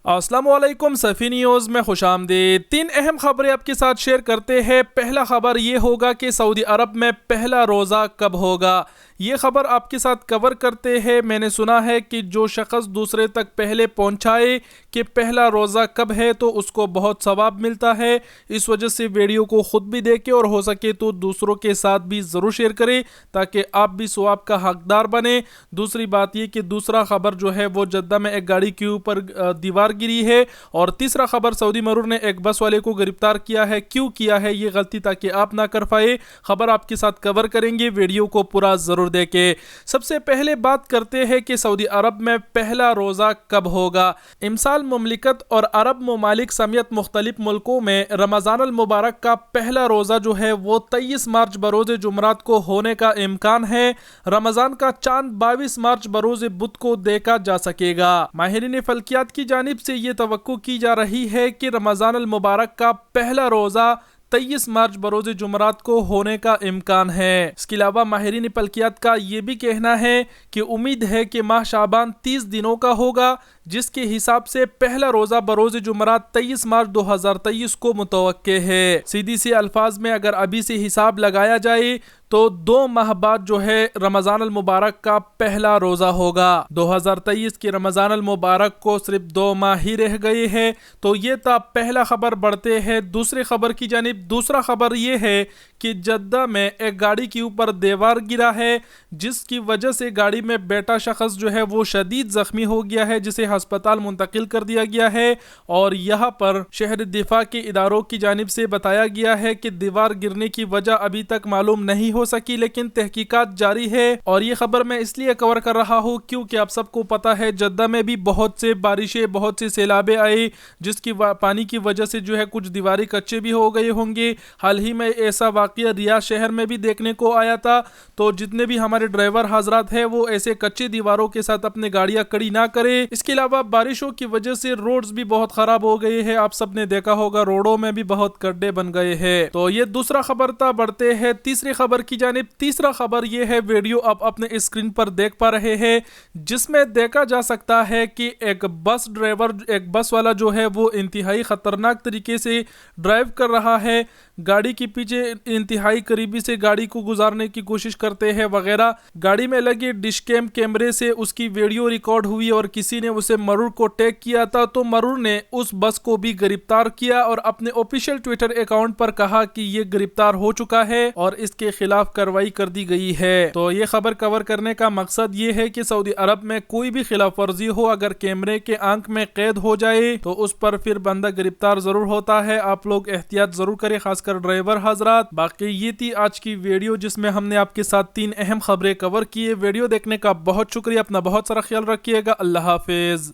अस्सलाम वालेकुम सफ़ी न्यूज़ में खुश आमदीद। 3 अहम खबरें आपके साथ शेयर करते हैं। पहला खबर ये होगा कि सऊदी अरब में पहला रोज़ा कब होगा, ये खबर आपके साथ कवर करते हैं। मैंने सुना है कि जो शख्स दूसरे तक पहले पहुंचाए कि पहला रोज़ा कब है तो उसको बहुत सवाब मिलता है। इस वजह से वीडियो को ख़ुद भी देखें और हो सके तो दूसरों के साथ भी ज़रूर शेयर करें ताकि आप भी सवाब का हकदार बने। दूसरी बात ये कि दूसरा खबर जो है वो जद्दा में एक गाड़ी के ऊपर दीवार गिरी है। और तीसरा खबर सऊदी मरूर ने एक बस वाले को गिरफ्तार किया है। क्यों किया है ये गलती ताकि आप ना कर पाए, खबर आपके साथ कवर करेंगे, वीडियो को पूरा ज़रूर देखें। सबसे पहले बात करते हैं कि सऊदी अरब में पहला रोज़ा कब होगा। इमसाल मुमलिकत और अरब ममालिक समेत मुख्तलिफ मुल्कों में रमज़ान अल मुबारक का पहला रोज़ा जो है वो 23 मार्च बरोज़ जुमरात को होने का इम्कान है। रमज़ान का चांद 22 मार्च बरोज़ बुध को देखा जा सकेगा। माहिरीन फल्कियात की जानिब से ये तवक्को की जा रही है कि रमज़ान अल मुबारक का पहला रोज़ा 23 मार्च बरोज़ जुमरात को होने का इम्कान है। इसके अलावा माहिरीन फल्कियात का ये भी कहना है कि उम्मीद है कि माह शाबान 30 दिनों का होगा, जिसके हिसाब से पहला रोज़ा बरोज़ जुमरात 23 मार्च 2023 को मुतवक्के है। सीधी से अल्फाज में अगर अभी से हिसाब लगाया जाए तो 2 माह बाद जो है रमज़ान अल मुबारक का पहला रोज़ा होगा। 2023 के रमज़ान अल मुबारक को सिर्फ 2 माह ही रह गए हैं। तो ये था पहला खबर। बढ़ते हैं दूसरे खबर की जानिब। दूसरा खबर ये है कि जद्दा में एक गाड़ी के ऊपर दीवार गिरा है, जिसकी वजह से गाड़ी में बैठा शख्स जो है वो शदीद जख्मी हो गया है, जिसे अस्पताल मुंतकिल कर दिया गया है। और यहाँ पर शहर दिफा के इदारों की जानिब से बताया गया है कि दीवार गिरने की वजह अभी तक मालूम नहीं हो सकी, लेकिन तहकीकात जारी है। और ये खबर मैं इसलिए कवर कर रहा हूँ क्योंकि आप सबको पता है जद्दा में भी बहुत से बारिशें, बहुत से सैलाबे आए, जिसकी पानी की वजह से जो है कुछ दीवारें कच्चे भी हो गए होंगे। हाल ही में ऐसा वाकया रियाद शहर में भी देखने को आया था। तो जितने भी हमारे ड्राइवर हजरात हैं वो ऐसे कच्चे दीवारों के साथ अपने गाड़ियां खड़ी ना करें। इसके अलावा बारिशों की वजह से रोड्स भी बहुत खराब हो गए हैं। आप सबने देखा होगा रोडों में भी बहुत गड्ढे बन गए हैं। तो ये दूसरा खबर था। बढ़ते हैं तीसरी खबर की जानिब। तीसरा खबर ये है, वीडियो आप अपने स्क्रीन पर देख पा रहे हैं, जिसमें देखा जा सकता है कि एक बस वाला जो है वो इंतहाई खतरनाक तरीके से ड्राइव कर रहा है। गाड़ी के पीछे इंतहाई करीबी से गाड़ी को गुजारने की कोशिश करते हैं वगैरह। गाड़ी में लगे डिश कैम कैमरे से उसकी वीडियो रिकॉर्ड हुई और किसी ने उसे मरूर को टैग किया था। तो मरूर ने उस बस को भी गिरफ्तार किया और अपने ऑफिशियल ट्विटर अकाउंट पर कहा कि ये गिरफ्तार हो चुका है और इसके खिलाफ कार्रवाई कर दी गई है। तो ये खबर कवर करने का मकसद ये है कि सऊदी अरब में कोई भी खिलाफ वर्जी हो, अगर कैमरे के आंख में कैद हो जाए तो उस पर फिर बंदा गिरफ्तार जरूर होता है। आप लोग एहतियात जरूर करें, खासकर ड्राइवर हजरात। बाकी ये थी आज की वीडियो जिसमें हमने आपके साथ 3 अहम खबरें कवर किए। वीडियो देखने का बहुत शुक्रिया। अपना बहुत सारा ख्याल रखिएगा। अल्लाह हाफिज।